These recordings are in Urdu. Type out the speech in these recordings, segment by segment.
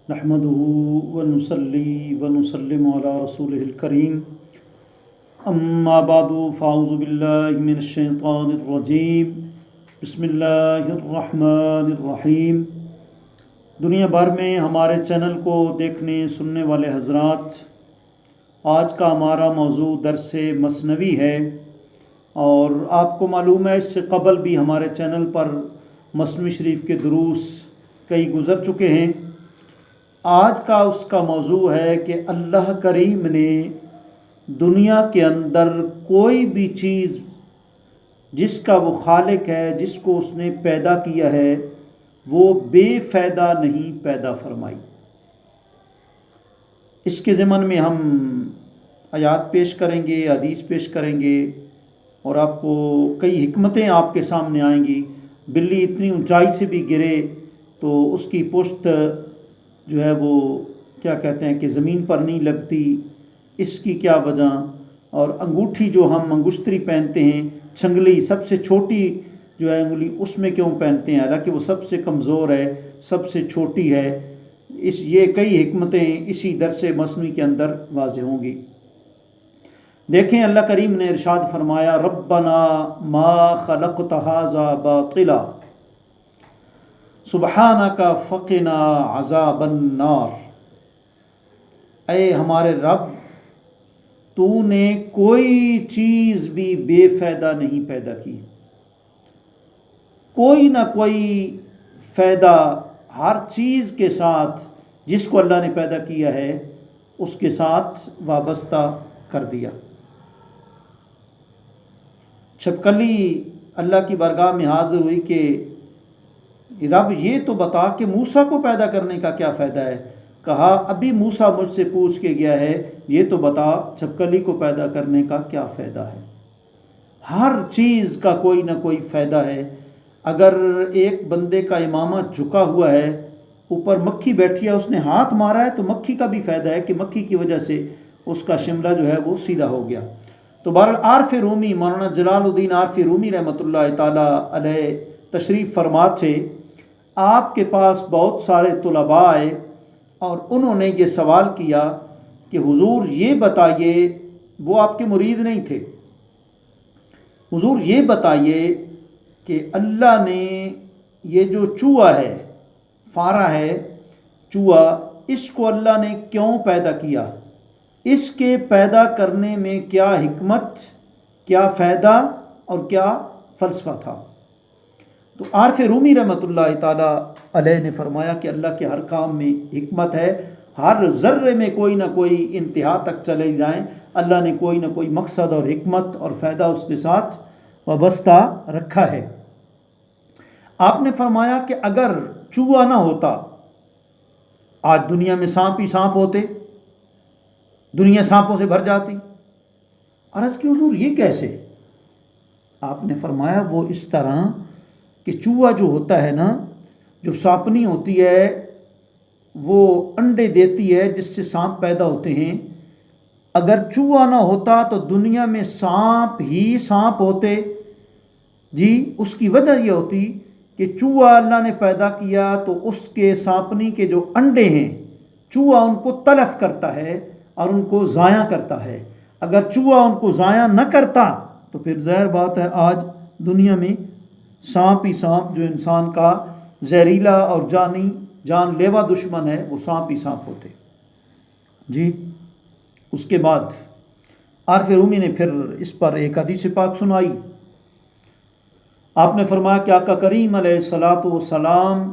نحمده ونصلي ونسلم على رسوله الكريم اما بعد فاعوذ بالله من الشیطان الرجیم بسم اللہ الرحمن الرحیم۔ دنیا بھر میں ہمارے چینل کو دیکھنے سننے والے حضرات، آج کا ہمارا موضوع درس مثنوی ہے، اور آپ کو معلوم ہے اس سے قبل بھی ہمارے چینل پر مثنوی شریف کے دروس کئی گزر چکے ہیں۔ آج کا اس کا موضوع ہے کہ اللہ کریم نے دنیا کے اندر کوئی بھی چیز جس کا وہ خالق ہے، جس کو اس نے پیدا کیا ہے، وہ بے فائدہ نہیں پیدا فرمائی۔ اس کے ضمن میں ہم آیات پیش کریں گے، حدیث پیش کریں گے، اور آپ کو کئی حکمتیں آپ کے سامنے آئیں گی۔ بلی اتنی اونچائی سے بھی گرے تو اس کی پشت جو ہے وہ کیا کہتے ہیں کہ زمین پر نہیں لگتی، اس کی کیا وجہ؟ اور انگوٹھی جو ہم انگشتری پہنتے ہیں، چھنگلی سب سے چھوٹی جو ہے انگلی، اس میں کیوں پہنتے ہیں حالانکہ وہ سب سے کمزور ہے، سب سے چھوٹی ہے؟ یہ کئی حکمتیں اسی درس مثنوی کے اندر واضح ہوں گی۔ دیکھیں اللہ کریم نے ارشاد فرمایا، ربنا ما خلقت ھذا باطلا سبحانک فقنا عذاب النار۔ اے ہمارے رب، تو نے کوئی چیز بھی بے فائدہ نہیں پیدا کی، کوئی نہ کوئی فائدہ ہر چیز کے ساتھ جس کو اللہ نے پیدا کیا ہے اس کے ساتھ وابستہ کر دیا۔ چھپکلی اللہ کی بارگاہ میں حاضر ہوئی کہ رب یہ تو بتا کہ موسیٰ کو پیدا کرنے کا کیا فائدہ ہے؟ کہا ابھی موسیٰ مجھ سے پوچھ کے گیا ہے، یہ تو بتا چھپکلی کو پیدا کرنے کا کیا فائدہ ہے؟ ہر چیز کا کوئی نہ کوئی فائدہ ہے۔ اگر ایک بندے کا امامہ جھکا ہوا ہے، اوپر مکھی بیٹھی ہے، اس نے ہاتھ مارا ہے تو مکھی کا بھی فائدہ ہے کہ مکھی کی وجہ سے اس کا شملہ جو ہے وہ سیدھا ہو گیا۔ تو بہرحال عارف رومی مولانا جلال الدین عارف رومی رحمۃ اللہ تعالیٰ علیہ تشریف فرما تھے۔ آپ کے پاس بہت سارے طلباء آئے اور انہوں نے یہ سوال کیا کہ حضور یہ بتائیے، وہ آپ کے مرید نہیں تھے، حضور یہ بتائیے کہ اللہ نے یہ جو چوہا ہے، فارا ہے، چوہا، اس کو اللہ نے کیوں پیدا کیا؟ اس کے پیدا کرنے میں کیا حکمت، کیا فائدہ اور کیا فلسفہ تھا؟ تو عارف رومی رحمۃ اللہ تعالیٰ علیہ نے فرمایا کہ اللہ کے ہر کام میں حکمت ہے، ہر ذرے میں کوئی نہ کوئی انتہا تک چلے جائیں، اللہ نے کوئی نہ کوئی مقصد اور حکمت اور فائدہ اس کے ساتھ وابستہ رکھا ہے۔ آپ نے فرمایا کہ اگر چوہا نہ ہوتا، آج دنیا میں سانپ ہی سانپ ہوتے، دنیا سانپوں سے بھر جاتی۔ عرض کی حضور یہ کیسے؟ آپ نے فرمایا وہ اس طرح کہ چوہا جو ہوتا ہے نا، جو سانپنی ہوتی ہے، وہ انڈے دیتی ہے جس سے سانپ پیدا ہوتے ہیں۔ اگر چوہا نہ ہوتا تو دنیا میں سانپ ہی سانپ ہوتے۔ جی، اس کی وجہ یہ ہوتی کہ چوہا اللہ نے پیدا کیا تو اس کے سانپنی کے جو انڈے ہیں، چوہا ان کو تلف کرتا ہے اور ان کو ضائع کرتا ہے۔ اگر چوہا ان کو ضائع نہ کرتا تو پھر ظاہر بات ہے آج دنیا میں سانپ ہی سانپ، جو انسان کا زہریلا اور جان لیوا دشمن ہے، وہ سانپ ہی سانپ ہوتے۔ جی، اس کے بعد عارف رومی نے پھر اس پر ایک حدیث پاک سنائی۔ آپ نے فرمایا کہ آقا کریم علیہ الصلاۃ والسلام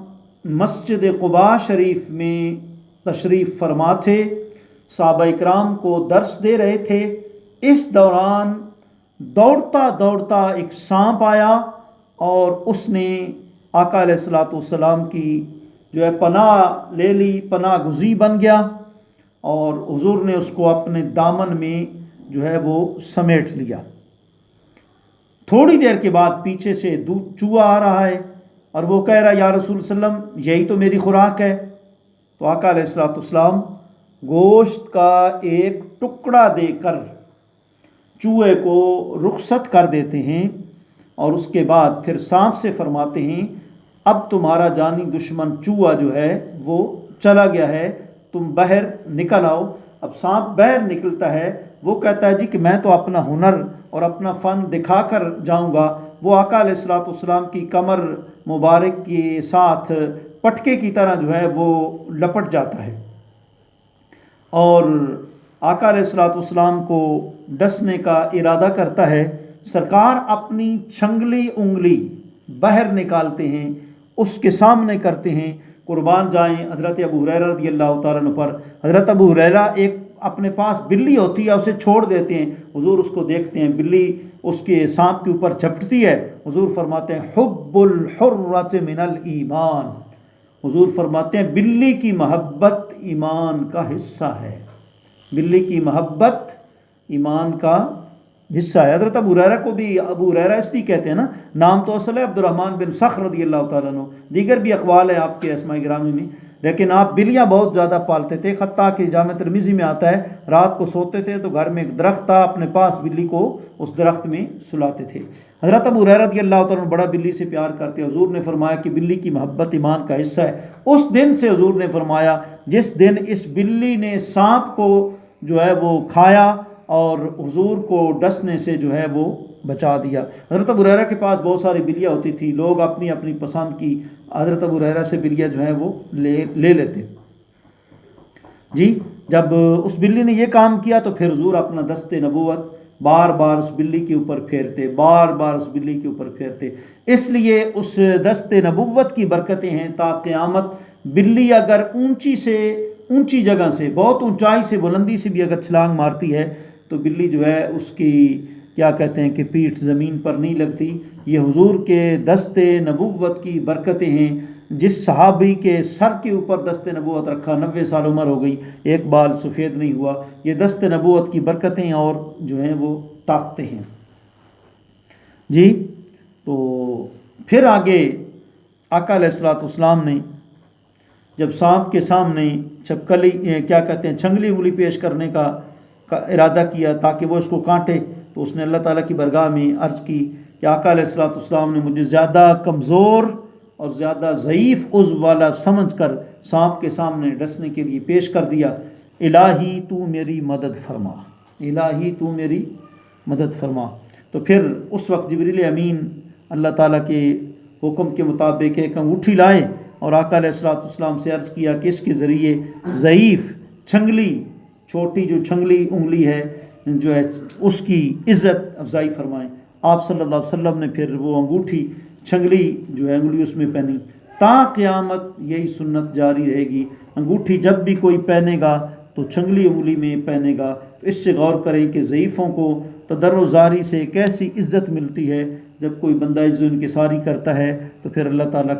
مسجد قباء شریف میں تشریف فرما تھے، صحابہ اکرام کو درس دے رہے تھے۔ اس دوران دوڑتا دوڑتا ایک سانپ آیا اور اس نے آقا علیہ الصلاۃ والسلام کی جو ہے پناہ لے لی، پناہ گزی بن گیا، اور حضور نے اس کو اپنے دامن میں جو ہے وہ سمیٹ لیا۔ تھوڑی دیر کے بعد پیچھے سے چوہا آ رہا ہے اور وہ کہہ رہا یا رسول اللہ علیہ وسلم یہی تو میری خوراک ہے۔ تو آقا علیہ الصلاۃ والسلام گوشت کا ایک ٹکڑا دے کر چوہے کو رخصت کر دیتے ہیں، اور اس کے بعد پھر سانپ سے فرماتے ہیں اب تمہارا جانی دشمن چوہا جو ہے وہ چلا گیا ہے، تم باہر نکل آؤ۔ اب سانپ باہر نکلتا ہے، وہ کہتا ہے جی کہ میں تو اپنا ہنر اور اپنا فن دکھا کر جاؤں گا۔ وہ آقا علیہ الصلوۃ والسلام کی کمر مبارک کے ساتھ پٹکے کی طرح جو ہے وہ لپٹ جاتا ہے، اور آقا علیہ الصلوۃ والسلام کو ڈسنے کا ارادہ کرتا ہے۔ سرکار اپنی چھنگلی انگلی باہر نکالتے ہیں، اس کے سامنے کرتے ہیں۔ قربان جائیں حضرت ابو ہریرہ رضی اللہ تعالیٰ عنہ پر۔ حضرت ابو ہریرہ ایک اپنے پاس بلی ہوتی ہے، اسے چھوڑ دیتے ہیں، حضور اس کو دیکھتے ہیں، بلی اس کے سانپ کے اوپر جھپٹتی ہے۔ حضور فرماتے ہیں حب الحرۃ من الایمان، حضور فرماتے ہیں بلی کی محبت ایمان کا حصہ ہے، بلی کی محبت ایمان کا حصہ ہے۔ حضرت ابو ہریرہ کو بھی ابو ہریرہ اس لیے کہتے ہیں نا، نام تو اصل ہے عبد الرحمن بن صخر رضی اللہ تعالیٰ عنہ، دیگر بھی اقوال ہیں آپ کے اسماء گرامی میں، لیکن آپ بلیاں بہت زیادہ پالتے تھے، حتیٰ کہ جامع ترمذی میں آتا ہے رات کو سوتے تھے تو گھر میں ایک درخت تھا، اپنے پاس بلی کو اس درخت میں سلاتے تھے۔ حضرت ابو ہریرہ رضی اللہ تعالیٰ عنہ بڑا بلی سے پیار کرتے، حضور نے فرمایا کہ بلی کی محبت ایمان کا حصہ ہے۔ اس دن سے حضور نے فرمایا جس دن اس بلی نے سانپ کو جو ہے وہ کھایا اور حضور کو ڈسنے سے جو ہے وہ بچا دیا۔ حضرت ابو ہریرہ کے پاس بہت ساری بلیاں ہوتی تھی، لوگ اپنی اپنی پسند کی حضرت ابو ہریرہ سے بلیاں جو ہیں وہ لے لیتے جی۔ جب اس بلی نے یہ کام کیا تو پھر حضور اپنا دست نبوت بار بار اس بلی کے اوپر پھیرتے، بار بار اس بلی کے اوپر پھیرتے۔ اس لیے اس دست نبوت کی برکتیں ہیں تا قیامت۔ بلی اگر اونچی جگہ سے، بہت اونچائی سے، بلندی سے بھی اگر چھلانگ مارتی ہے تو بلی جو ہے اس کی کیا کہتے ہیں کہ پیٹھ زمین پر نہیں لگتی۔ یہ حضور کے دست نبوت کی برکتیں ہیں۔ جس صحابی کے سر کے اوپر دست نبوت رکھا، 90 سال عمر ہو گئی، ایک بال سفید نہیں ہوا، یہ دست نبوت کی برکتیں اور جو ہیں وہ طاقتیں ہیں جی۔ تو پھر آگے آقا علیہ الصلوۃ والسلام نے جب سانپ کے سامنے چھنگلی انگلی پیش کرنے کا ارادہ کیا تاکہ وہ اس کو کاٹے، تو اس نے اللہ تعالیٰ کی بارگاہ میں عرض کی کہ آقا علیہ الصلوۃ والسلام نے مجھے زیادہ کمزور اور زیادہ ضعیف عضو والا سمجھ کر سانپ کے سامنے ڈسنے کے لیے پیش کر دیا۔ الہی تو میری مدد فرما، الہی تو میری مدد فرما۔ تو پھر اس وقت جبریل امین اللہ تعالیٰ کے حکم کے مطابق ایک انگوٹھی لائے اور آقا علیہ الصلوۃ والسلام سے عرض کیا کہ اس کے ذریعے ضعیف چھنگلی، چھوٹی جو چھنگلی انگلی ہے جو ہے اس کی عزت افزائی فرمائیں۔ آپ صلی اللہ علیہ وسلم نے پھر وہ انگوٹھی چھنگلی جو ہے انگلی اس میں پہنی، تا قیامت یہی سنت جاری رہے گی۔ انگوٹھی جب بھی کوئی پہنے گا تو چھنگلی انگلی میں پہنے گا۔ تو اس سے غور کریں کہ ضعیفوں کو تدر و زاری سے کیسی عزت ملتی ہے۔ جب کوئی بندہ عزت انکساری کرتا ہے تو پھر اللہ تعالیٰ